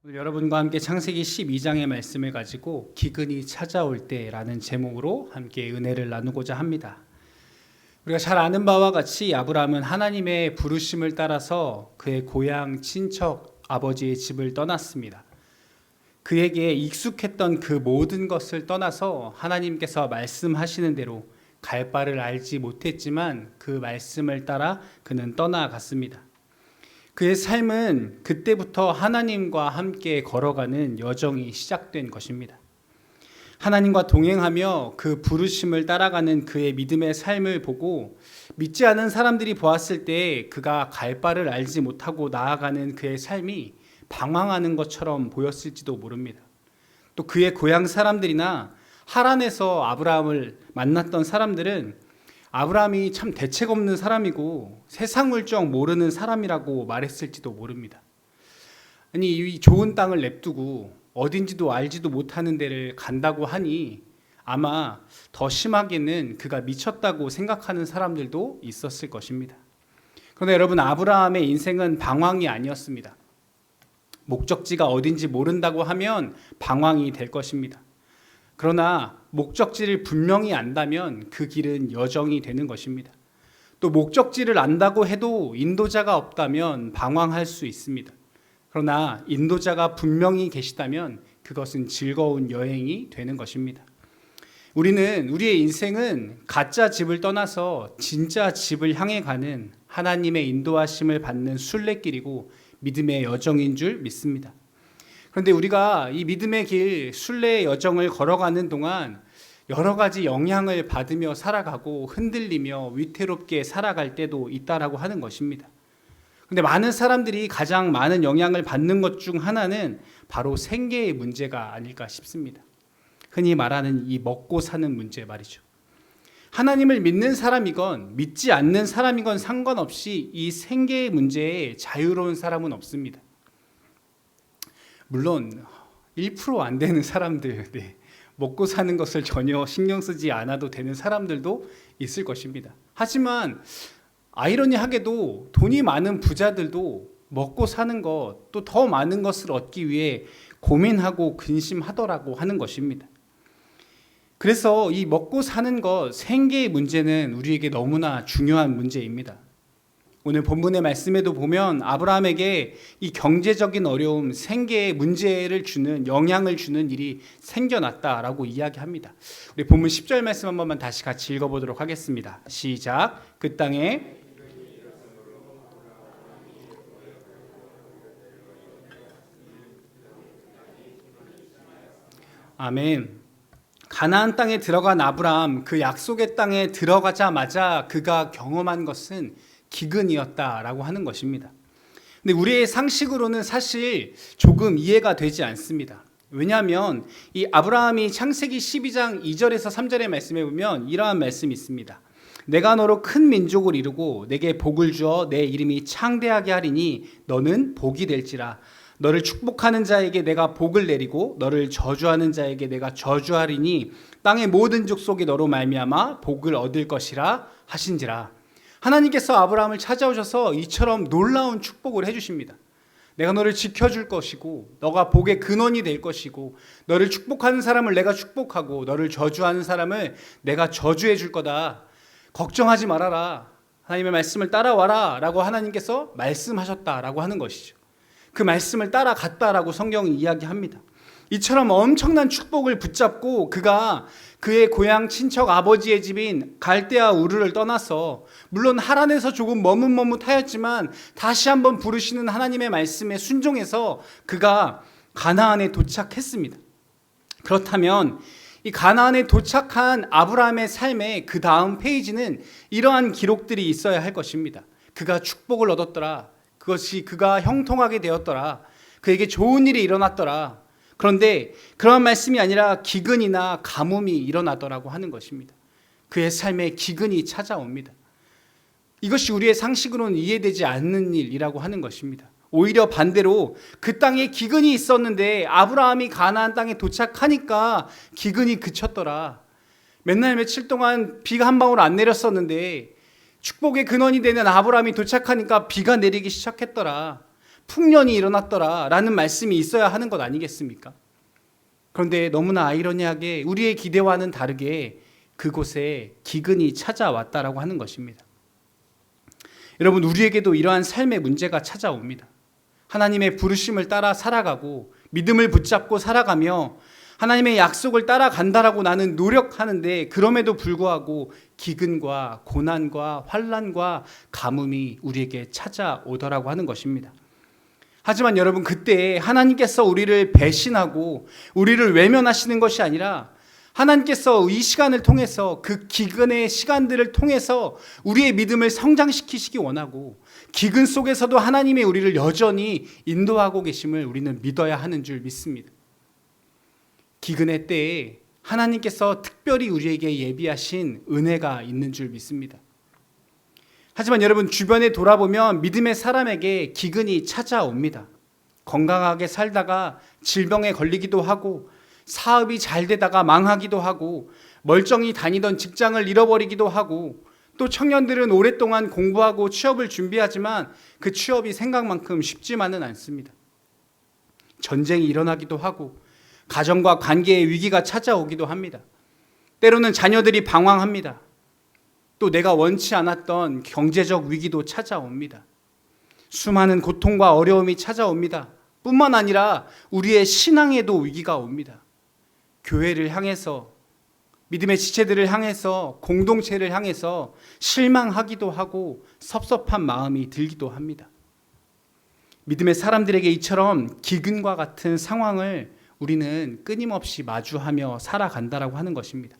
오늘 여러분과 함께 창세기 12장의 말씀을 가지고 기근이 찾아올 때라는 제목으로 함께 은혜를 나누고자 합니다. 우리가 잘 아는 바와 같이 아브라함은 하나님의 부르심을 따라서 그의 고향 친척 아버지의 집을 떠났습니다. 그에게 익숙했던 그 모든 것을 떠나서 하나님께서 말씀하시는 대로 갈 바를 알지 못했지만 그 말씀을 따라 그는 떠나갔습니다. 그의 삶은 그때부터 하나님과 함께 걸어가는 여정이 시작된 것입니다. 하나님과 동행하며 그 부르심을 따라가는 그의 믿음의 삶을 보고 믿지 않은 사람들이 보았을 때 그가 갈 바를 알지 못하고 나아가는 그의 삶이 방황하는 것처럼 보였을지도 모릅니다. 또 그의 고향 사람들이나 하란에서 아브라함을 만났던 사람들은 아브라함이 참 대책 없는 사람이고 세상 물정 모르는 사람이라고 말했을지도 모릅니다. 아니, 이 좋은 땅을 냅두고 어딘지도 알지도 못하는 데를 간다고 하니 아마 더 심하게는 그가 미쳤다고 생각하는 사람들도 있었을 것입니다. 그런데 여러분, 아브라함의 인생은 방황이 아니었습니다. 목적지가 어딘지 모른다고 하면 방황이 될 것입니다. 그러나 목적지를 분명히 안다면 그 길은 여정이 되는 것입니다. 또 목적지를 안다고 해도 인도자가 없다면 방황할 수 있습니다. 그러나 인도자가 분명히 계시다면 그것은 즐거운 여행이 되는 것입니다. 우리의 인생은 가짜 집을 떠나서 진짜 집을 향해 가는 하나님의 인도하심을 받는 순례길이고 믿음의 여정인 줄 믿습니다. 그런데 우리가 이 믿음의 길, 순례의 여정을 걸어가는 동안 여러 가지 영향을 받으며 살아가고 흔들리며 위태롭게 살아갈 때도 있다라고 하는 것입니다. 그런데 많은 사람들이 가장 많은 영향을 받는 것 중 하나는 바로 생계의 문제가 아닐까 싶습니다. 흔히 말하는 이 먹고 사는 문제 말이죠. 하나님을 믿는 사람이건 믿지 않는 사람이건 상관없이 이 생계의 문제에 자유로운 사람은 없습니다. 물론 1% 안 되는 사람들, 먹고 사는 것을 전혀 신경 쓰지 않아도 되는 사람들도 있을 것입니다. 하지만 아이러니하게도 돈이 많은 부자들도 먹고 사는 것, 또 더 많은 것을 얻기 위해 고민하고 근심하더라고 하는 것입니다. 그래서 이 먹고 사는 것, 생계의 문제는 우리에게 너무나 중요한 문제입니다. 오늘 본문의 말씀에도 보면 아브라함에게 이 경제적인 어려움, 생계의 문제를 주는, 영향을 주는 일이 생겨났다라고 이야기합니다. 우리 본문 10절 말씀 한 번만 다시 같이 읽어보도록 하겠습니다. 시작. 그 땅에 아멘. 가나안 땅에 들어간 아브라함, 그 약속의 땅에 들어가자마자 그가 경험한 것은 기근이었다라고 하는 것입니다. 근데 우리의 상식으로는 사실 조금 이해가 되지 않습니다. 왜냐하면 이 아브라함이 창세기 12장 2절에서 3절의 말씀에 보면 이러한 말씀이 있습니다. 내가 너로 큰 민족을 이루고 내게 복을 주어 내 이름이 창대하게 하리니 너는 복이 될지라. 너를 축복하는 자에게 내가 복을 내리고 너를 저주하는 자에게 내가 저주하리니 땅의 모든 족속이 너로 말미암아 복을 얻을 것이라 하신지라. 하나님께서 아브라함을 찾아오셔서 이처럼 놀라운 축복을 해주십니다. 내가 너를 지켜줄 것이고 너가 복의 근원이 될 것이고 너를 축복하는 사람을 내가 축복하고 너를 저주하는 사람을 내가 저주해 줄 거다. 걱정하지 말아라. 하나님의 말씀을 따라와라 라고 하나님께서 말씀하셨다라고 하는 것이죠. 그 말씀을 따라갔다라고 성경이 이야기합니다. 이처럼 엄청난 축복을 붙잡고 그가 그의 고향 친척 아버지의 집인 갈대아 우르를 떠나서 물론 하란에서 조금 머뭇머뭇하였지만 다시 한번 부르시는 하나님의 말씀에 순종해서 그가 가나안에 도착했습니다. 그렇다면 이 가나안에 도착한 아브라함의 삶의 그 다음 페이지는 이러한 기록들이 있어야 할 것입니다. 그가 축복을 얻었더라. 그것이 그가 형통하게 되었더라. 그에게 좋은 일이 일어났더라. 그런데 그런 말씀이 아니라 기근이나 가뭄이 일어나더라고 하는 것입니다. 그의 삶에 기근이 찾아옵니다. 이것이 우리의 상식으로는 이해되지 않는 일이라고 하는 것입니다. 오히려 반대로 그 땅에 기근이 있었는데 아브라함이 가나안 땅에 도착하니까 기근이 그쳤더라. 맨날 며칠 동안 비가 한 방울 안 내렸었는데 축복의 근원이 되는 아브라함이 도착하니까 비가 내리기 시작했더라. 풍년이 일어났더라라는 말씀이 있어야 하는 것 아니겠습니까? 그런데 너무나 아이러니하게 우리의 기대와는 다르게 그곳에 기근이 찾아왔다라고 하는 것입니다. 여러분, 우리에게도 이러한 삶의 문제가 찾아옵니다. 하나님의 부르심을 따라 살아가고 믿음을 붙잡고 살아가며 하나님의 약속을 따라간다라고 나는 노력하는데, 그럼에도 불구하고 기근과 고난과 환난과 가뭄이 우리에게 찾아오더라고 하는 것입니다. 하지만 여러분, 그때 하나님께서 우리를 배신하고 우리를 외면하시는 것이 아니라 하나님께서 이 시간을 통해서, 그 기근의 시간들을 통해서 우리의 믿음을 성장시키시기 원하고, 기근 속에서도 하나님의 우리를 여전히 인도하고 계심을 우리는 믿어야 하는 줄 믿습니다. 기근의 때에 하나님께서 특별히 우리에게 예비하신 은혜가 있는 줄 믿습니다. 하지만 여러분, 주변에 돌아보면 믿음의 사람에게 기근이 찾아옵니다. 건강하게 살다가 질병에 걸리기도 하고, 사업이 잘 되다가 망하기도 하고, 멀쩡히 다니던 직장을 잃어버리기도 하고, 또 청년들은 오랫동안 공부하고 취업을 준비하지만 그 취업이 생각만큼 쉽지만은 않습니다. 전쟁이 일어나기도 하고, 가정과 관계의 위기가 찾아오기도 합니다. 때로는 자녀들이 방황합니다. 또 내가 원치 않았던 경제적 위기도 찾아옵니다. 수많은 고통과 어려움이 찾아옵니다. 뿐만 아니라 우리의 신앙에도 위기가 옵니다. 교회를 향해서, 믿음의 지체들을 향해서, 공동체를 향해서 실망하기도 하고 섭섭한 마음이 들기도 합니다. 믿음의 사람들에게 이처럼 기근과 같은 상황을 우리는 끊임없이 마주하며 살아간다라고 하는 것입니다.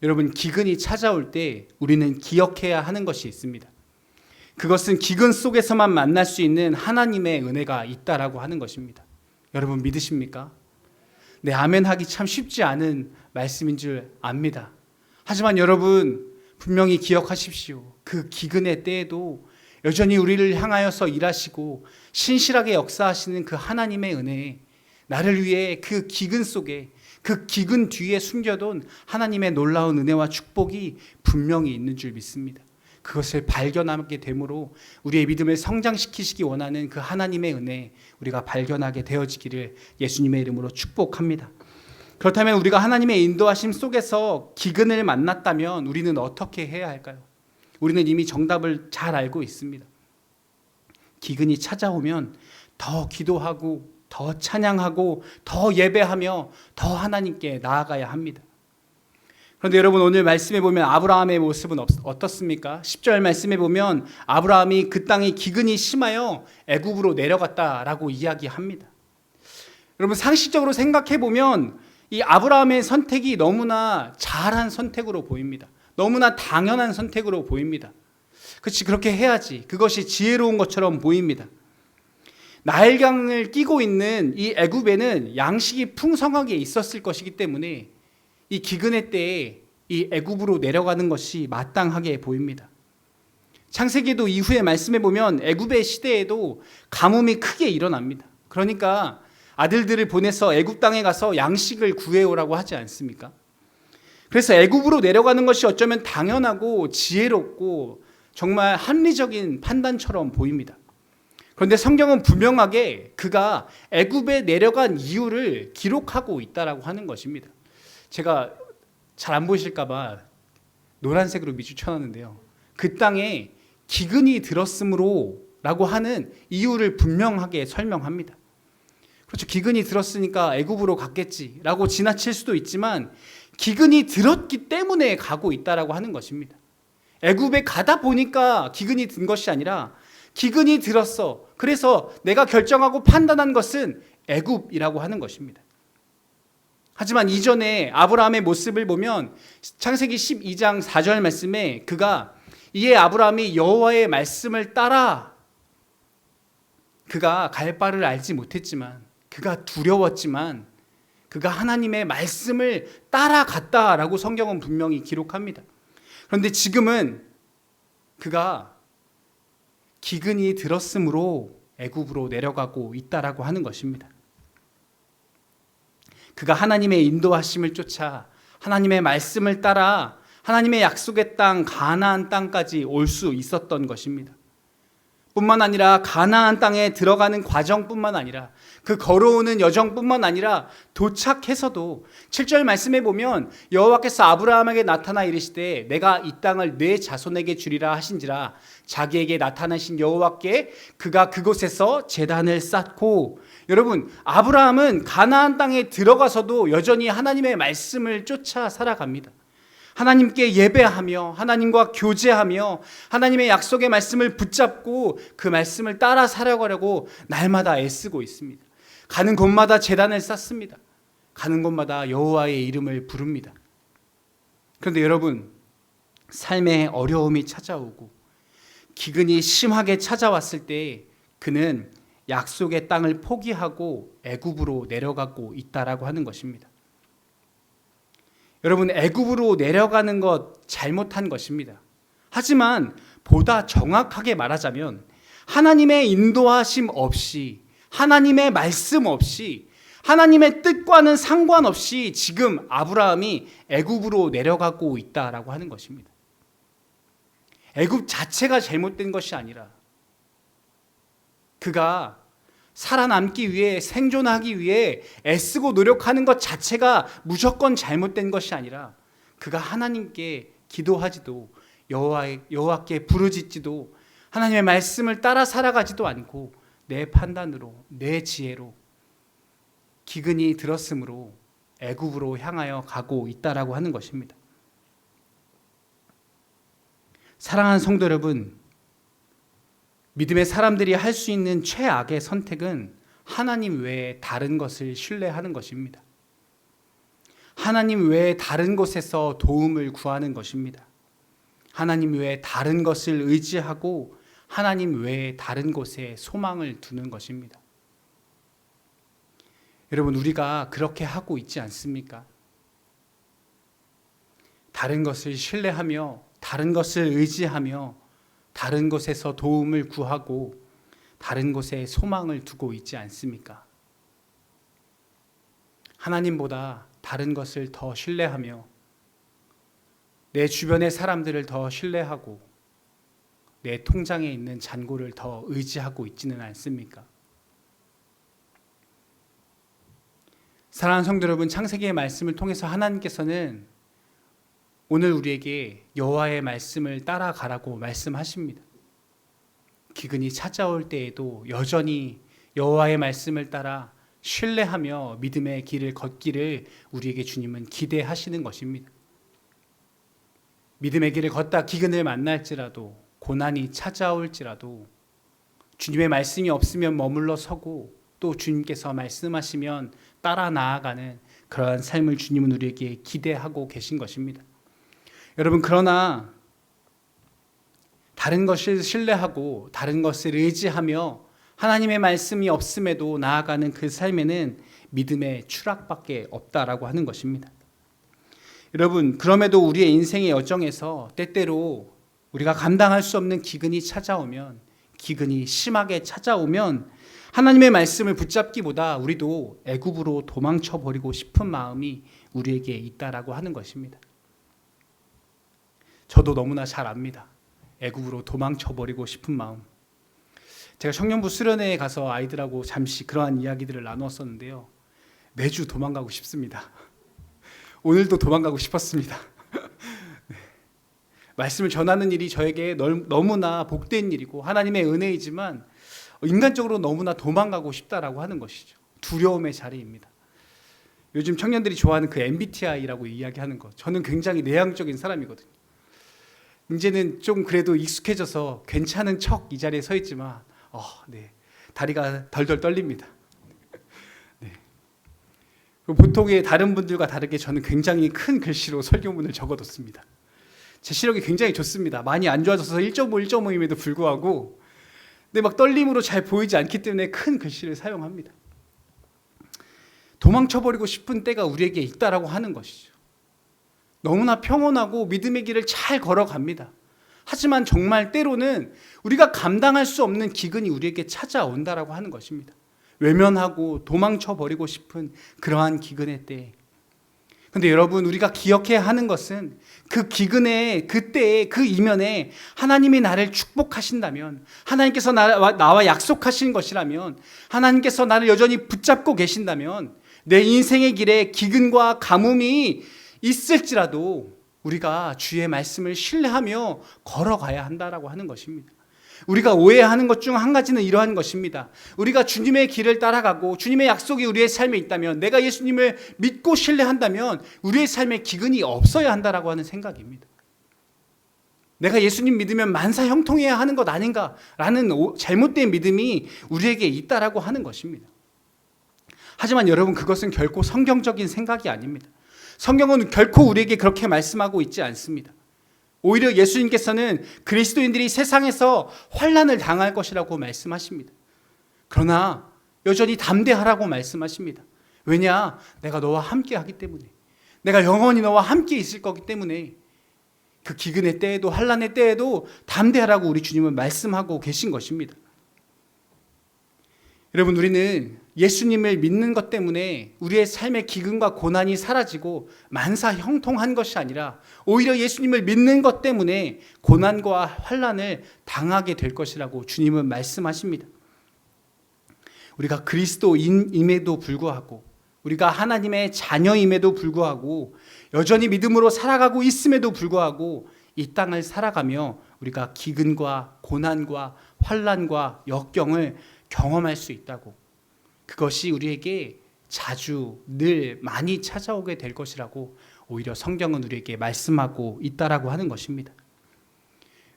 여러분, 기근이 찾아올 때 우리는 기억해야 하는 것이 있습니다. 그것은 기근 속에서만 만날 수 있는 하나님의 은혜가 있다라고 하는 것입니다. 여러분, 믿으십니까? 네, 아멘하기 참 쉽지 않은 말씀인 줄 압니다. 하지만 여러분, 분명히 기억하십시오. 그 기근의 때에도 여전히 우리를 향하여서 일하시고 신실하게 역사하시는 그 하나님의 은혜에, 나를 위해 그 기근 속에, 그 기근 뒤에 숨겨둔 하나님의 놀라운 은혜와 축복이 분명히 있는 줄 믿습니다. 그것을 발견하게 되므로 우리의 믿음을 성장시키시기 원하는 그 하나님의 은혜, 우리가 발견하게 되어지기를 예수님의 이름으로 축복합니다. 그렇다면 우리가 하나님의 인도하심 속에서 기근을 만났다면 우리는 어떻게 해야 할까요? 우리는 이미 정답을 잘 알고 있습니다. 기근이 찾아오면 더 기도하고, 더 찬양하고, 더 예배하며 더 하나님께 나아가야 합니다. 그런데 여러분, 오늘 말씀에 보면 아브라함의 모습은 어떻습니까? 10절 말씀에 보면 아브라함이 그 땅에 기근이 심하여 애굽으로 내려갔다라고 이야기합니다. 여러분, 상식적으로 생각해 보면 이 아브라함의 선택이 너무나 잘한 선택으로 보입니다. 너무나 당연한 선택으로 보입니다. 그렇지, 그렇게 해야지. 그것이 지혜로운 것처럼 보입니다. 나일강을 끼고 있는 이 애굽에는 양식이 풍성하게 있었을 것이기 때문에 이 기근의 때에 이 애굽으로 내려가는 것이 마땅하게 보입니다. 창세기도 이후의 말씀에 보면 애굽의 시대에도 가뭄이 크게 일어납니다. 그러니까 아들들을 보내서 애굽 땅에 가서 양식을 구해오라고 하지 않습니까? 그래서 애굽으로 내려가는 것이 어쩌면 당연하고 지혜롭고 정말 합리적인 판단처럼 보입니다. 그런데 성경은 분명하게 그가 애굽에 내려간 이유를 기록하고 있다라고 하는 것입니다. 제가 잘 안 보이실까 봐 노란색으로 밑줄 쳐놨는데요. 그 땅에 기근이 들었으므로 라고 하는 이유를 분명하게 설명합니다. 그렇죠. 기근이 들었으니까 애굽으로 갔겠지라고 지나칠 수도 있지만 기근이 들었기 때문에 가고 있다라고 하는 것입니다. 애굽에 가다 보니까 기근이 든 것이 아니라 기근이 들었어. 그래서 내가 결정하고 판단한 것은 애굽이라고 하는 것입니다. 하지만 이전에 아브라함의 모습을 보면 창세기 12장 4절 말씀에 그가 이에 아브라함이 여호와의 말씀을 따라, 그가 갈 바를 알지 못했지만, 그가 두려웠지만 그가 하나님의 말씀을 따라갔다라고 성경은 분명히 기록합니다. 그런데 지금은 그가 기근이 들었으므로 애굽으로 내려가고 있다라고 하는 것입니다. 그가 하나님의 인도하심을 쫓아 하나님의 말씀을 따라 하나님의 약속의 땅 가나안 땅까지 올 수 있었던 것입니다. 뿐만 아니라 가나안 땅에 들어가는 과정뿐만 아니라 그 걸어오는 여정뿐만 아니라 도착해서도 7절 말씀에 보면 여호와께서 아브라함에게 나타나 이르시되 내가 이 땅을 내 자손에게 주리라 하신지라 자기에게 나타나신 여호와께 그가 그곳에서 제단을 쌓고, 여러분 아브라함은 가나안 땅에 들어가서도 여전히 하나님의 말씀을 쫓아 살아갑니다. 하나님께 예배하며 하나님과 교제하며 하나님의 약속의 말씀을 붙잡고 그 말씀을 따라 살아가려고 날마다 애쓰고 있습니다. 가는 곳마다 제단을 쌓습니다. 가는 곳마다 여호와의 이름을 부릅니다. 그런데 여러분, 삶에 어려움이 찾아오고 기근이 심하게 찾아왔을 때 그는 약속의 땅을 포기하고 애굽으로 내려가고 있다라고 하는 것입니다. 여러분, 애굽으로 내려가는 것 잘못한 것입니다. 하지만 보다 정확하게 말하자면 하나님의 인도하심 없이, 하나님의 말씀 없이, 하나님의 뜻과는 상관없이 지금 아브라함이 애굽으로 내려가고 있다라고 하는 것입니다. 애굽 자체가 잘못된 것이 아니라 그가 살아남기 위해, 생존하기 위해 애쓰고 노력하는 것 자체가 무조건 잘못된 것이 아니라 그가 하나님께 기도하지도 여호와께 부르짖지도 하나님의 말씀을 따라 살아가지도 않고 내 판단으로, 내 지혜로 기근이 들었으므로 애굽으로 향하여 가고 있다라고 하는 것입니다. 사랑하는 성도 여러분, 믿음의 사람들이 할 수 있는 최악의 선택은 하나님 외에 다른 것을 신뢰하는 것입니다. 하나님 외에 다른 곳에서 도움을 구하는 것입니다. 하나님 외에 다른 것을 의지하고 하나님 외에 다른 곳에 소망을 두는 것입니다. 여러분, 우리가 그렇게 하고 있지 않습니까? 다른 것을 신뢰하며 다른 것을 의지하며 다른 곳에서 도움을 구하고 다른 곳에 소망을 두고 있지 않습니까? 하나님보다 다른 것을 더 신뢰하며 내 주변의 사람들을 더 신뢰하고 내 통장에 있는 잔고를 더 의지하고 있지는 않습니까? 사랑하는 성도 여러분, 창세기의 말씀을 통해서 하나님께서는 오늘 우리에게 여호와의 말씀을 따라가라고 말씀하십니다. 기근이 찾아올 때에도 여전히 여호와의 말씀을 따라 신뢰하며 믿음의 길을 걷기를 우리에게 주님은 기대하시는 것입니다. 믿음의 길을 걷다 기근을 만날지라도, 고난이 찾아올지라도 주님의 말씀이 없으면 머물러 서고 또 주님께서 말씀하시면 따라 나아가는 그러한 삶을 주님은 우리에게 기대하고 계신 것입니다. 여러분, 그러나 다른 것을 신뢰하고 다른 것을 의지하며 하나님의 말씀이 없음에도 나아가는 그 삶에는 믿음의 추락밖에 없다라고 하는 것입니다. 여러분, 그럼에도 우리의 인생의 여정에서 때때로 우리가 감당할 수 없는 기근이 찾아오면, 기근이 심하게 찾아오면 하나님의 말씀을 붙잡기보다 우리도 애굽으로 도망쳐 버리고 싶은 마음이 우리에게 있다라고 하는 것입니다. 저도 너무나 잘 압니다. 애굽으로 도망쳐 버리고 싶은 마음. 제가 청년부 수련회에 가서 아이들하고 잠시 그러한 이야기들을 나눴었는데요. 매주 도망가고 싶습니다. 오늘도 도망가고 싶었습니다. 네. 말씀을 전하는 일이 저에게 너무나 복된 일이고 하나님의 은혜이지만 인간적으로 너무나 도망가고 싶다라고 하는 것이죠. 두려움의 자리입니다. 요즘 청년들이 좋아하는 그 MBTI라고 이야기하는 것, 저는 굉장히 내향적인 사람이거든요. 이제는 좀 그래도 익숙해져서 괜찮은 척 이 자리에 서 있지만 다리가 덜덜 떨립니다. 네. 보통의 다른 분들과 다르게 저는 굉장히 큰 글씨로 설교문을 적어뒀습니다. 제 시력이 굉장히 좋습니다. 많이 안 좋아져서 1.5, 1.5임에도 불구하고 근데 막 떨림으로 잘 보이지 않기 때문에 큰 글씨를 사용합니다. 도망쳐버리고 싶은 때가 우리에게 있다라고 하는 것이죠. 너무나 평온하고 믿음의 길을 잘 걸어갑니다. 하지만 정말 때로는 우리가 감당할 수 없는 기근이 우리에게 찾아온다라고 하는 것입니다. 외면하고 도망쳐버리고 싶은 그러한 기근의 때, 근데 여러분, 우리가 기억해야 하는 것은 그 기근의 그때의 그 이면에 하나님이 나를 축복하신다면, 하나님께서 나와 약속하신 것이라면, 하나님께서 나를 여전히 붙잡고 계신다면, 내 인생의 길에 기근과 가뭄이 있을지라도 우리가 주의 말씀을 신뢰하며 걸어가야 한다라고 하는 것입니다. 우리가 오해하는 것 중 한 가지는 이러한 것입니다. 우리가 주님의 길을 따라가고 주님의 약속이 우리의 삶에 있다면, 내가 예수님을 믿고 신뢰한다면 우리의 삶에 기근이 없어야 한다라고 하는 생각입니다. 내가 예수님 믿으면 만사 형통해야 하는 것 아닌가라는 잘못된 믿음이 우리에게 있다라고 하는 것입니다. 하지만 여러분, 그것은 결코 성경적인 생각이 아닙니다. 성경은 결코 우리에게 그렇게 말씀하고 있지 않습니다. 오히려 예수님께서는 그리스도인들이 세상에서 환난을 당할 것이라고 말씀하십니다. 그러나 여전히 담대하라고 말씀하십니다. 왜냐? 내가 너와 함께 하기 때문에, 내가 영원히 너와 함께 있을 거기 때문에 그 기근의 때에도 환난의 때에도 담대하라고 우리 주님은 말씀하고 계신 것입니다. 여러분, 우리는 예수님을 믿는 것 때문에 우리의 삶의 기근과 고난이 사라지고 만사 형통한 것이 아니라 오히려 예수님을 믿는 것 때문에 고난과 환난을 당하게 될 것이라고 주님은 말씀하십니다. 우리가 그리스도인임에도 불구하고, 우리가 하나님의 자녀임에도 불구하고, 여전히 믿음으로 살아가고 있음에도 불구하고 이 땅을 살아가며 우리가 기근과 고난과 환난과 역경을 경험할 수 있다고, 그것이 우리에게 자주 늘 많이 찾아오게 될 것이라고 오히려 성경은 우리에게 말씀하고 있다라고 하는 것입니다.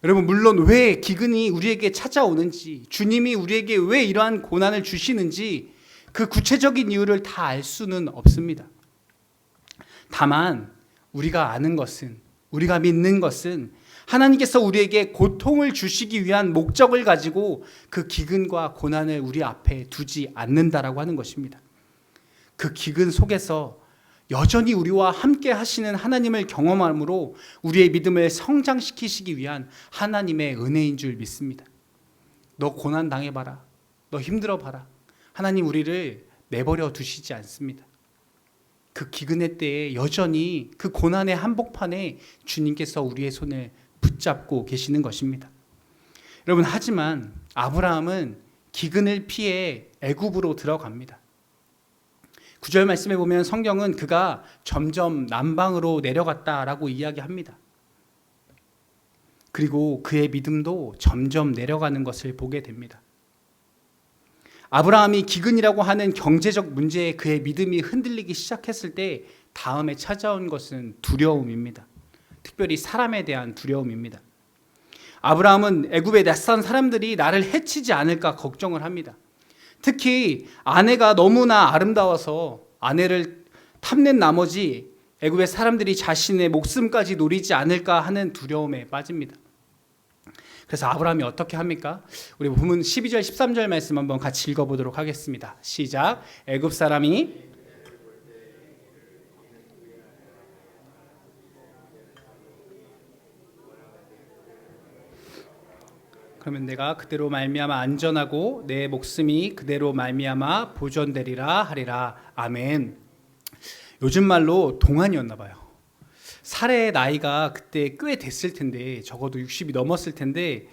여러분, 물론 왜 기근이 우리에게 찾아오는지, 주님이 우리에게 왜 이러한 고난을 주시는지 그 구체적인 이유를 다 알 수는 없습니다. 다만 우리가 아는 것은, 우리가 믿는 것은 하나님께서 우리에게 고통을 주시기 위한 목적을 가지고 그 기근과 고난을 우리 앞에 두지 않는다라고 하는 것입니다. 그 기근 속에서 여전히 우리와 함께 하시는 하나님을 경험함으로 우리의 믿음을 성장시키시기 위한 하나님의 은혜인 줄 믿습니다. 너 고난 당해봐라, 너 힘들어봐라, 하나님 우리를 내버려 두시지 않습니다. 그 기근의 때에 여전히 그 고난의 한복판에 주님께서 우리의 손을 붙잡고 계시는 것입니다. 여러분, 하지만 아브라함은 기근을 피해 애굽으로 들어갑니다. 9절 말씀에 보면 성경은 그가 점점 남방으로 내려갔다라고 이야기합니다. 그리고 그의 믿음도 점점 내려가는 것을 보게 됩니다. 아브라함이 기근이라고 하는 경제적 문제에 그의 믿음이 흔들리기 시작했을 때 다음에 찾아온 것은 두려움입니다. 특별히 사람에 대한 두려움입니다. 아브라함은 애굽에 낯선 사람들이 나를 해치지 않을까 걱정을 합니다. 특히 아내가 너무나 아름다워서 아내를 탐낸 나머지 애굽의 사람들이 자신의 목숨까지 노리지 않을까 하는 두려움에 빠집니다. 그래서 아브라함이 어떻게 합니까? 우리 본문 12절 13절 말씀 한번 같이 읽어보도록 하겠습니다. 시작. 애굽 사람이 그러면 내가 그대로 말미암아 안전하고 내 목숨이 그대로 말미암아 보존되리라 하리라. 아멘. 요즘 말로 동안이었나 봐요. 살해의 나이가 그때 꽤 됐을 텐데, 적어도 60이 넘었을 텐데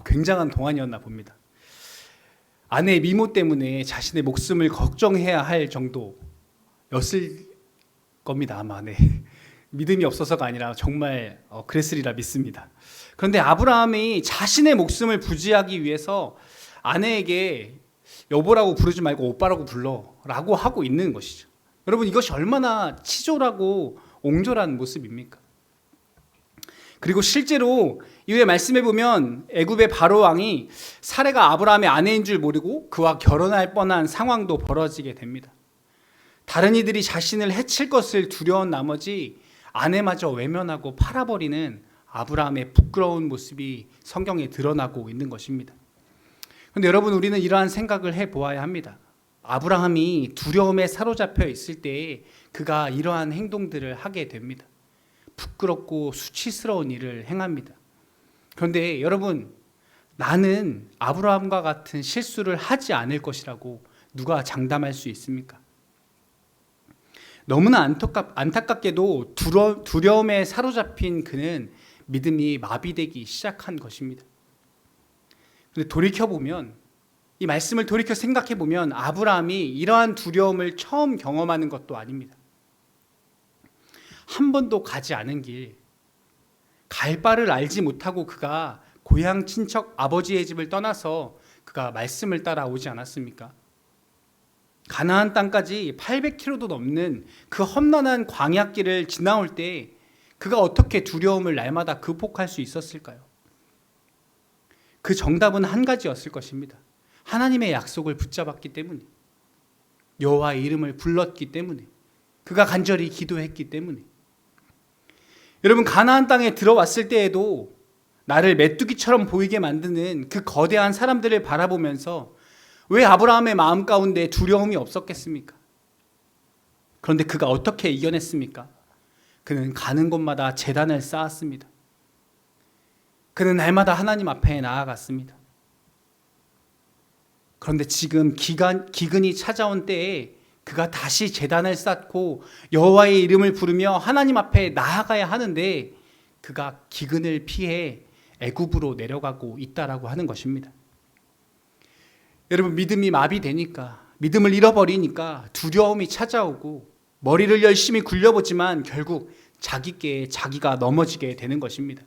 굉장한 동안이었나 봅니다. 아내의 미모 때문에 자신의 목숨을 걱정해야 할 정도였을 겁니다, 아마. 네. 믿음이 없어서가 아니라 정말 그랬으리라 믿습니다. 그런데 아브라함이 자신의 목숨을 부지하기 위해서 아내에게 여보라고 부르지 말고 오빠라고 불러라고 하고 있는 것이죠. 여러분, 이것이 얼마나 치졸하고 옹졸한 모습입니까? 그리고 실제로 이후에 말씀해 보면 애굽의 바로 왕이 사레가 아브라함의 아내인 줄 모르고 그와 결혼할 뻔한 상황도 벌어지게 됩니다. 다른 이들이 자신을 해칠 것을 두려운 나머지 아내마저 외면하고 팔아버리는 아브라함의 부끄러운 모습이 성경에 드러나고 있는 것입니다. 그런데 여러분, 우리는 이러한 생각을 해보아야 합니다. 아브라함이 두려움에 사로잡혀 있을 때에 그가 이러한 행동들을 하게 됩니다. 부끄럽고 수치스러운 일을 행합니다. 그런데 여러분, 나는 아브라함과 같은 실수를 하지 않을 것이라고 누가 장담할 수 있습니까? 너무나 안타깝게도 두려움에 사로잡힌 그는 믿음이 마비되기 시작한 것입니다. 그런데 돌이켜보면, 이 말씀을 돌이켜 생각해보면 아브라함이 이러한 두려움을 처음 경험하는 것도 아닙니다. 한 번도 가지 않은 길, 갈 바를 알지 못하고 그가 고향 친척 아버지의 집을 떠나서 그가 말씀을 따라오지 않았습니까? 가나안 땅까지 800km도 넘는 그 험난한 광야길을 지나올 때 그가 어떻게 두려움을 날마다 극복할 수 있었을까요? 그 정답은 한 가지였을 것입니다. 하나님의 약속을 붙잡았기 때문에, 여호와의 이름을 불렀기 때문에, 그가 간절히 기도했기 때문에. 여러분, 가나안 땅에 들어왔을 때에도 나를 메뚜기처럼 보이게 만드는 그 거대한 사람들을 바라보면서 왜 아브라함의 마음 가운데 두려움이 없었겠습니까? 그런데 그가 어떻게 이겨냈습니까? 그는 가는 곳마다 제단을 쌓았습니다. 그는 날마다 하나님 앞에 나아갔습니다. 그런데 지금 기근이 찾아온 때에 그가 다시 제단을 쌓고 여호와의 이름을 부르며 하나님 앞에 나아가야 하는데 그가 기근을 피해 애굽으로 내려가고 있다라고 하는 것입니다. 여러분, 믿음이 마비되니까, 믿음을 잃어버리니까 두려움이 찾아오고 머리를 열심히 굴려보지만 결국 자기가 넘어지게 되는 것입니다.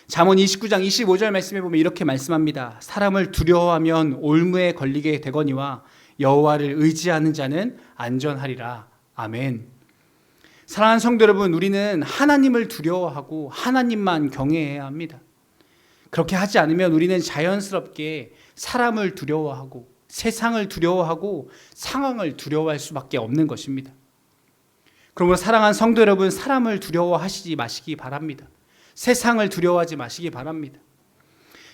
잠언 29장 25절 말씀에 보면 이렇게 말씀합니다. 사람을 두려워하면 올무에 걸리게 되거니와 여호와를 의지하는 자는 안전하리라. 아멘. 사랑하는 성도 여러분, 우리는 하나님을 두려워하고 하나님만 경외해야 합니다. 그렇게 하지 않으면 우리는 자연스럽게 사람을 두려워하고 세상을 두려워하고 상황을 두려워할 수밖에 없는 것입니다. 그러므로 사랑하는 성도 여러분, 사람을 두려워하시지 마시기 바랍니다. 세상을 두려워하지 마시기 바랍니다.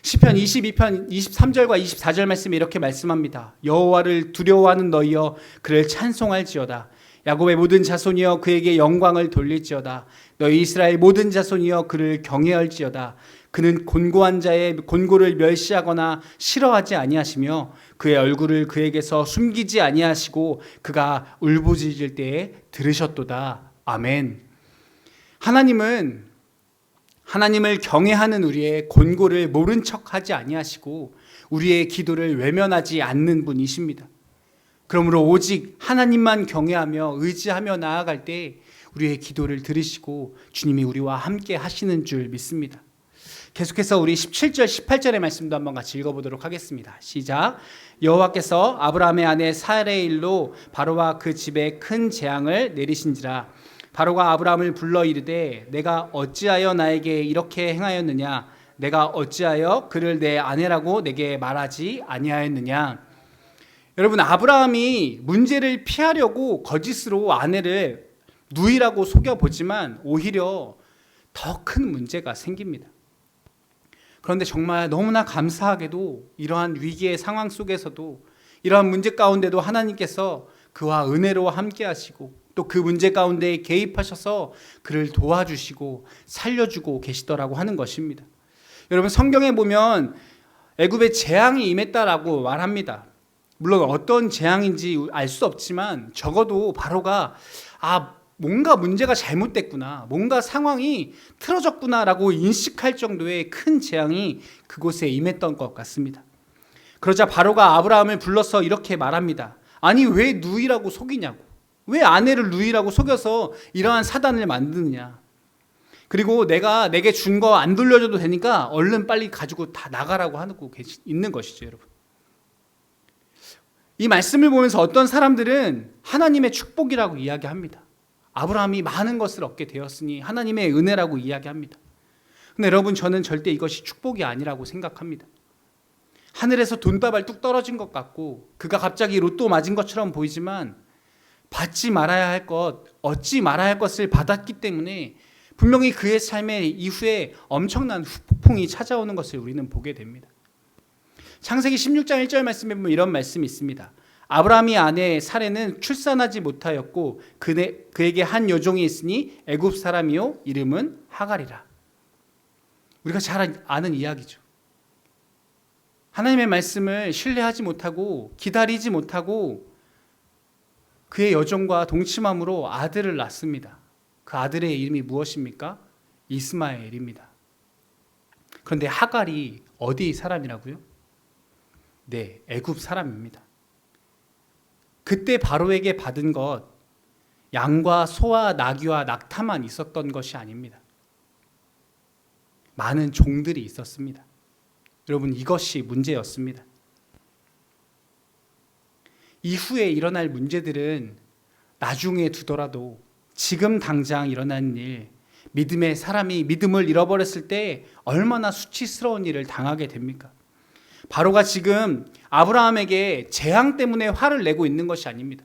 시편 22편 23절과 24절 말씀에 이렇게 말씀합니다. 여호와를 두려워하는 너희여 그를 찬송할지어다. 야곱의 모든 자손이여 그에게 영광을 돌릴지어다. 너희 이스라엘 모든 자손이여 그를 경외할지어다. 그는 곤고한 자의 곤고를 멸시하거나 싫어하지 아니하시며 그의 얼굴을 그에게서 숨기지 아니하시고 그가 울부짖을 때에 들으셨도다. 아멘. 하나님을 경외하는 우리의 곤고를 모른 척하지 아니하시고 우리의 기도를 외면하지 않는 분이십니다. 그러므로 오직 하나님만 경외하며 의지하며 나아갈 때 우리의 기도를 들으시고 주님이 우리와 함께 하시는 줄 믿습니다. 계속해서 우리 17절 18절의 말씀도 한번 같이 읽어보도록 하겠습니다. 시작. 여호와께서 아브라함의 아내 사레의 일로 바로와 그 집에 큰 재앙을 내리신지라. 바로가 아브라함을 불러 이르되 내가 어찌하여 나에게 이렇게 행하였느냐? 내가 어찌하여 그를 내 아내라고 내게 말하지 아니하였느냐? 여러분, 아브라함이 문제를 피하려고 거짓으로 아내를 누이라고 속여보지만 오히려 더 큰 문제가 생깁니다. 그런데 정말 너무나 감사하게도 이러한 위기의 상황 속에서도 이러한 문제 가운데도 하나님께서 그와 은혜로 함께 하시고 또 그 문제 가운데 개입하셔서 그를 도와주시고 살려주고 계시더라고 하는 것입니다. 여러분, 성경에 보면 애굽에 재앙이 임했다라고 말합니다. 물론 어떤 재앙인지 알 수 없지만 적어도 바로가 뭔가 문제가 잘못됐구나, 뭔가 상황이 틀어졌구나라고 인식할 정도의 큰 재앙이 그곳에 임했던 것 같습니다. 그러자 바로가 아브라함을 불러서 이렇게 말합니다. 아니, 왜 누이라고 속이냐고, 왜 아내를 누이라고 속여서 이러한 사단을 만드느냐, 그리고 내가 내게 준 거 안 돌려줘도 되니까 얼른 빨리 가지고 다 나가라고 하고 있는 것이죠. 여러분, 이 말씀을 보면서 어떤 사람들은 하나님의 축복이라고 이야기합니다. 아브라함이 많은 것을 얻게 되었으니 하나님의 은혜라고 이야기합니다. 근데 여러분, 저는 절대 이것이 축복이 아니라고 생각합니다. 하늘에서 돈다발 뚝 떨어진 것 같고 그가 갑자기 로또 맞은 것처럼 보이지만 받지 말아야 할 것, 얻지 말아야 할 것을 받았기 때문에 분명히 그의 삶의 이후에 엄청난 후폭풍이 찾아오는 것을 우리는 보게 됩니다. 창세기 16장 1절 말씀에 보면 이런 말씀이 있습니다. 아브라함이 아내 사레는 출산하지 못하였고 그에게 한 여종이 있으니 애굽 사람이요 이름은 하갈이라. 우리가 잘 아는 이야기죠. 하나님의 말씀을 신뢰하지 못하고 기다리지 못하고 그의 여종과 동침함으로 아들을 낳습니다. 그 아들의 이름이 무엇입니까? 이스마엘입니다. 그런데 하갈이 어디 사람이라고요? 네, 애굽 사람입니다. 그때 바로에게 받은 것, 양과 소와 나귀와 낙타만 있었던 것이 아닙니다. 많은 종들이 있었습니다. 여러분, 이것이 문제였습니다. 이후에 일어날 문제들은 나중에 두더라도 지금 당장 일어난 일, 믿음의 사람이 믿음을 잃어버렸을 때 얼마나 수치스러운 일을 당하게 됩니까? 바로가 지금 아브라함에게 재앙 때문에 화를 내고 있는 것이 아닙니다.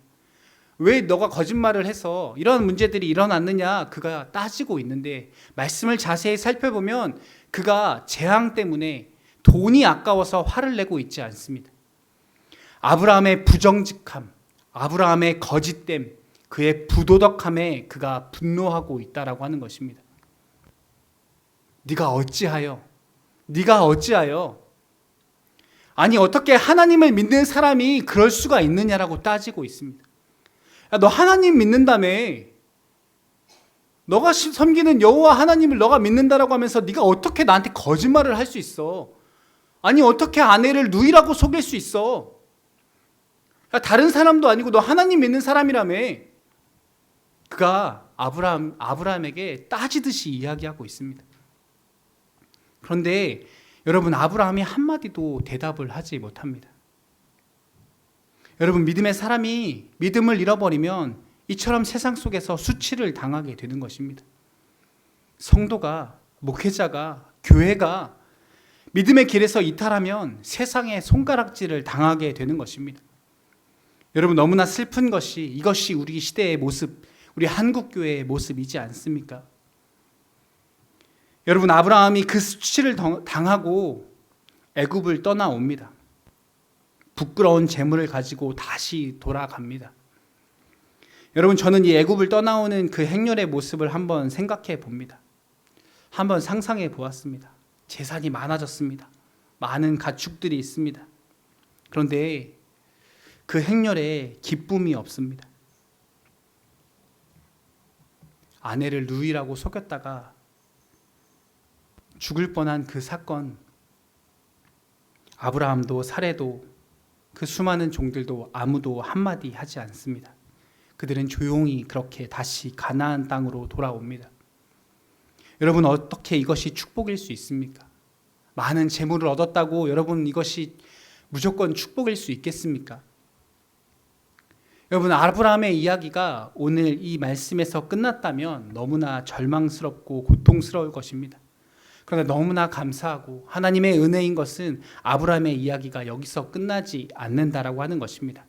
왜 너가 거짓말을 해서 이런 문제들이 일어났느냐 그가 따지고 있는데, 말씀을 자세히 살펴보면 그가 재앙 때문에 돈이 아까워서 화를 내고 있지 않습니다. 아브라함의 부정직함, 아브라함의 거짓됨, 그의 부도덕함에 그가 분노하고 있다라고 하는 것입니다. 네가 어찌하여? 아니 어떻게 하나님을 믿는 사람이 그럴 수가 있느냐라고 따지고 있습니다. 야, 너 하나님 믿는다며. 너가 섬기는 여호와 하나님을 너가 믿는다라고 하면서 네가 어떻게 나한테 거짓말을 할 수 있어? 아니 어떻게 아내를 누이라고 속일 수 있어? 야, 다른 사람도 아니고 너 하나님 믿는 사람이라며. 그가 아브라함에게 따지듯이 이야기하고 있습니다. 그런데 여러분, 아브라함이 한마디도 대답을 하지 못합니다. 여러분, 믿음의 사람이 믿음을 잃어버리면 이처럼 세상 속에서 수치를 당하게 되는 것입니다. 성도가, 목회자가, 교회가 믿음의 길에서 이탈하면 세상의 손가락질을 당하게 되는 것입니다. 여러분, 너무나 슬픈 것이 이것이 우리 시대의 모습, 우리 한국교회의 모습이지 않습니까? 여러분, 아브라함이 그 수치를 당하고 애굽을 떠나옵니다. 부끄러운 재물을 가지고 다시 돌아갑니다. 여러분, 저는 이 애굽을 떠나오는 그 행렬의 모습을 한번 생각해 봅니다. 한번 상상해 보았습니다. 재산이 많아졌습니다. 많은 가축들이 있습니다. 그런데 그 행렬에 기쁨이 없습니다. 아내를 누이라고 속였다가 죽을 뻔한 그 사건, 아브라함도 사레도 그 수많은 종들도 아무도 한마디 하지 않습니다. 그들은 조용히 그렇게 다시 가나안 땅으로 돌아옵니다. 여러분, 어떻게 이것이 축복일 수 있습니까? 많은 재물을 얻었다고 여러분 이것이 무조건 축복일 수 있겠습니까? 여러분, 아브라함의 이야기가 오늘 이 말씀에서 끝났다면 너무나 절망스럽고 고통스러울 것입니다. 그러나 너무나 감사하고 하나님의 은혜인 것은 아브라함의 이야기가 여기서 끝나지 않는다라고 하는 것입니다.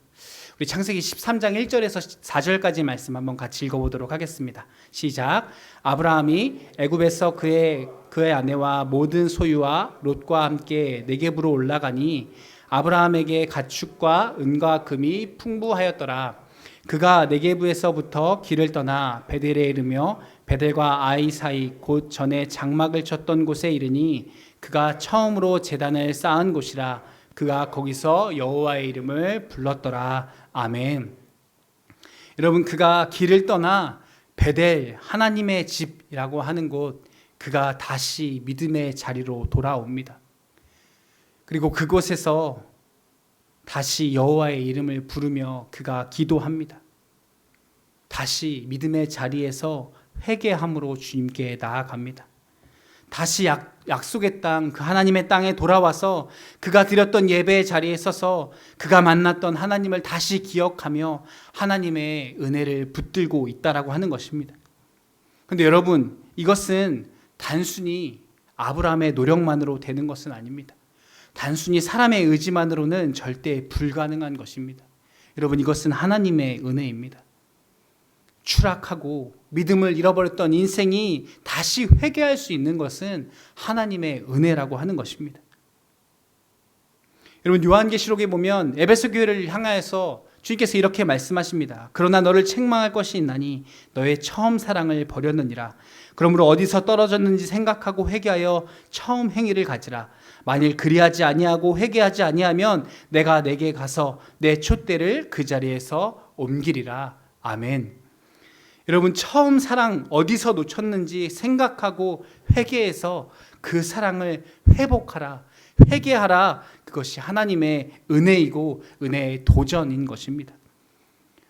우리 창세기 13장 1절에서 4절까지 말씀 한번 같이 읽어보도록 하겠습니다. 시작. 아브라함이 애굽에서 그의 아내와 모든 소유와 롯과 함께 네겝으로 올라가니 아브라함에게 가축과 은과 금이 풍부하였더라. 그가 네겝에서부터 길을 떠나 베델에 이르며 베델과 아이 사이 곧 전에 장막을 쳤던 곳에 이르니 그가 처음으로 제단을 쌓은 곳이라. 그가 거기서 여호와의 이름을 불렀더라. 아멘. 여러분, 그가 길을 떠나 베델, 하나님의 집이라고 하는 곳, 그가 다시 믿음의 자리로 돌아옵니다. 그리고 그곳에서 다시 여호와의 이름을 부르며 그가 기도합니다. 다시 믿음의 자리에서 회개함으로 주님께 나아갑니다. 다시 약속의 땅, 그 하나님의 땅에 돌아와서 그가 드렸던 예배의 자리에 서서 그가 만났던 하나님을 다시 기억하며 하나님의 은혜를 붙들고 있다라고 하는 것입니다. 그런데 여러분, 이것은 단순히 아브라함의 노력만으로 되는 것은 아닙니다. 단순히 사람의 의지만으로는 절대 불가능한 것입니다. 여러분, 이것은 하나님의 은혜입니다. 추락하고 믿음을 잃어버렸던 인생이 다시 회개할 수 있는 것은 하나님의 은혜라고 하는 것입니다. 여러분, 요한계시록에 보면 에베소 교회를 향하여서 주님께서 이렇게 말씀하십니다. 그러나 너를 책망할 것이 있나니 너의 처음 사랑을 버렸느니라. 그러므로 어디서 떨어졌는지 생각하고 회개하여 처음 행위를 가지라. 만일 그리하지 아니하고 회개하지 아니하면 내가 내게 가서 내 촛대를 그 자리에서 옮기리라. 아멘. 여러분, 처음 사랑 어디서 놓쳤는지 생각하고 회개해서 그 사랑을 회복하라, 회개하라. 그것이 하나님의 은혜이고 은혜의 도전인 것입니다.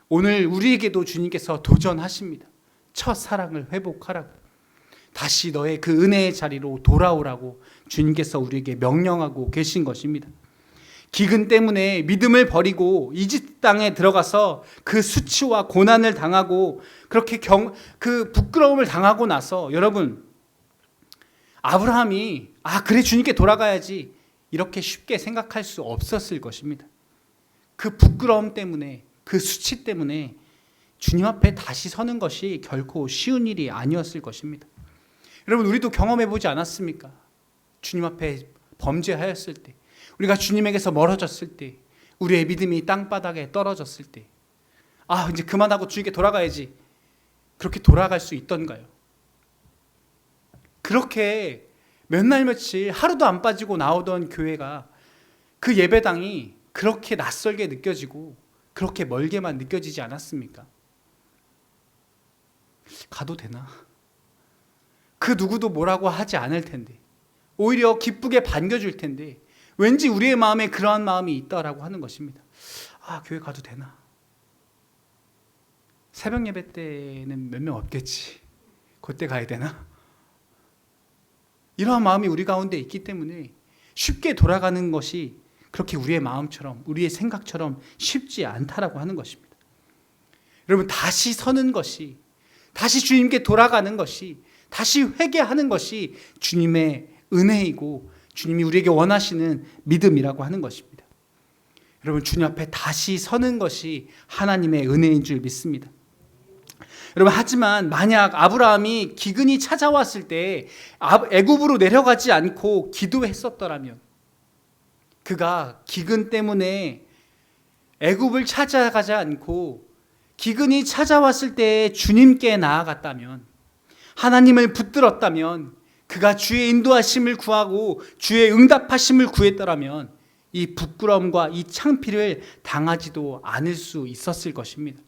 오늘 우리에게도 주님께서 도전하십니다. 첫 사랑을 회복하라고, 다시 너의 그 은혜의 자리로 돌아오라고 주님께서 우리에게 명령하고 계신 것입니다. 기근 때문에 믿음을 버리고 이집트 땅에 들어가서 그 수치와 고난을 당하고 그렇게 그 부끄러움을 당하고 나서, 여러분, 아브라함이 그래 주님께 돌아가야지 이렇게 쉽게 생각할 수 없었을 것입니다. 그 부끄러움 때문에, 그 수치 때문에 주님 앞에 다시 서는 것이 결코 쉬운 일이 아니었을 것입니다. 여러분, 우리도 경험해 보지 않았습니까? 주님 앞에 범죄하였을 때, 우리가 주님에게서 멀어졌을 때, 우리의 믿음이 땅바닥에 떨어졌을 때, 이제 그만하고 주님께 돌아가야지, 그렇게 돌아갈 수 있던가요? 그렇게 몇 날 며칠 하루도 안 빠지고 나오던 교회가, 그 예배당이 그렇게 낯설게 느껴지고 그렇게 멀게만 느껴지지 않았습니까? 가도 되나? 그 누구도 뭐라고 하지 않을 텐데, 오히려 기쁘게 반겨줄 텐데, 왠지 우리의 마음에 그러한 마음이 있다라고 하는 것입니다. 교회 가도 되나? 새벽 예배 때는 몇 명 없겠지, 그때 가야 되나? 이러한 마음이 우리 가운데 있기 때문에 쉽게 돌아가는 것이 그렇게 우리의 마음처럼, 우리의 생각처럼 쉽지 않다라고 하는 것입니다. 여러분, 다시 서는 것이, 다시 주님께 돌아가는 것이, 다시 회개하는 것이 주님의 은혜이고 주님이 우리에게 원하시는 믿음이라고 하는 것입니다. 여러분, 주님 앞에 다시 서는 것이 하나님의 은혜인 줄 믿습니다. 여러분, 하지만 만약 아브라함이 기근이 찾아왔을 때 애굽으로 내려가지 않고 기도했었더라면, 그가 기근 때문에 애굽을 찾아가지 않고 기근이 찾아왔을 때 주님께 나아갔다면, 하나님을 붙들었다면, 그가 주의 인도하심을 구하고 주의 응답하심을 구했더라면 이 부끄러움과 이 창피를 당하지도 않을 수 있었을 것입니다.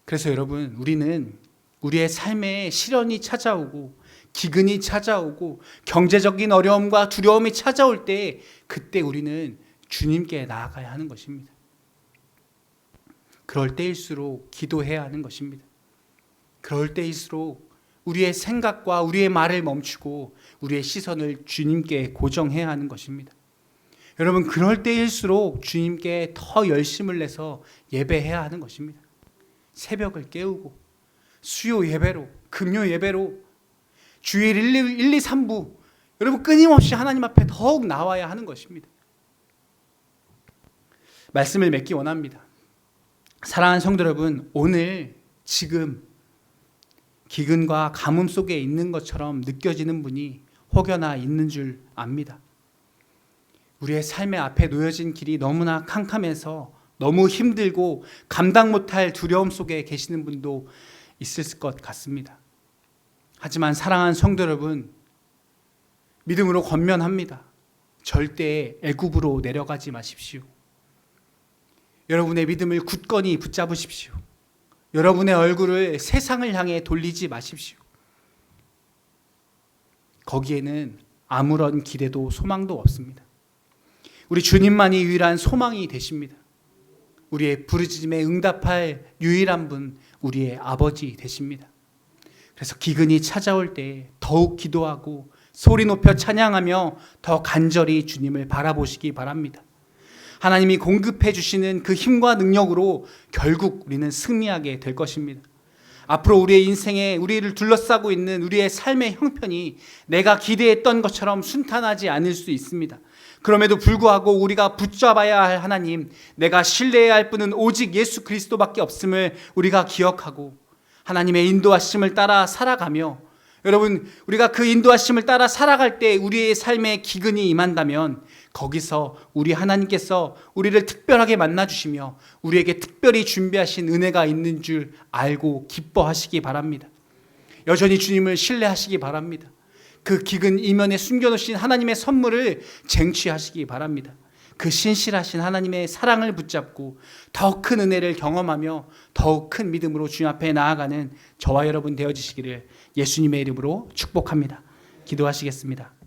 그래서 여러분, 우리는 우리의 삶에 시련이 찾아오고 기근이 찾아오고 경제적인 어려움과 두려움이 찾아올 때, 그때 우리는 주님께 나아가야 하는 것입니다. 그럴 때일수록 기도해야 하는 것입니다. 그럴 때일수록 우리의 생각과 우리의 말을 멈추고 우리의 시선을 주님께 고정해야 하는 것입니다. 여러분, 그럴 때일수록 주님께 더 열심을 내서 예배해야 하는 것입니다. 새벽을 깨우고 수요 예배로, 금요 예배로, 주일 1, 2, 3부, 여러분 끊임없이 하나님 앞에 더욱 나와야 하는 것입니다. 말씀을 맺기 원합니다. 사랑하는 성도 여러분, 오늘 지금 기근과 가뭄 속에 있는 것처럼 느껴지는 분이 혹여나 있는 줄 압니다. 우리의 삶의 앞에 놓여진 길이 너무나 캄캄해서 너무 힘들고 감당 못할 두려움 속에 계시는 분도 있을 것 같습니다. 하지만 사랑하는 성도 여러분, 믿음으로 권면합니다. 절대 애굽으로 내려가지 마십시오. 여러분의 믿음을 굳건히 붙잡으십시오. 여러분의 얼굴을 세상을 향해 돌리지 마십시오. 거기에는 아무런 기대도 소망도 없습니다. 우리 주님만이 유일한 소망이 되십니다. 우리의 부르짖음에 응답할 유일한 분, 우리의 아버지 되십니다. 그래서 기근이 찾아올 때 더욱 기도하고 소리 높여 찬양하며 더 간절히 주님을 바라보시기 바랍니다. 하나님이 공급해 주시는 그 힘과 능력으로 결국 우리는 승리하게 될 것입니다. 앞으로 우리의 인생에 우리를 둘러싸고 있는 우리의 삶의 형편이 내가 기대했던 것처럼 순탄하지 않을 수 있습니다. 그럼에도 불구하고 우리가 붙잡아야 할 하나님, 내가 신뢰해야 할 분은 오직 예수 그리스도밖에 없음을 우리가 기억하고 하나님의 인도하심을 따라 살아가며, 여러분, 우리가 그 인도하심을 따라 살아갈 때 우리의 삶에 기근이 임한다면 거기서 우리 하나님께서 우리를 특별하게 만나주시며 우리에게 특별히 준비하신 은혜가 있는 줄 알고 기뻐하시기 바랍니다. 여전히 주님을 신뢰하시기 바랍니다. 그 기근 이면에 숨겨놓으신 하나님의 선물을 쟁취하시기 바랍니다. 그 신실하신 하나님의 사랑을 붙잡고 더 큰 은혜를 경험하며 더욱 큰 믿음으로 주님 앞에 나아가는 저와 여러분 되어지시기를 예수님의 이름으로 축복합니다. 기도하시겠습니다.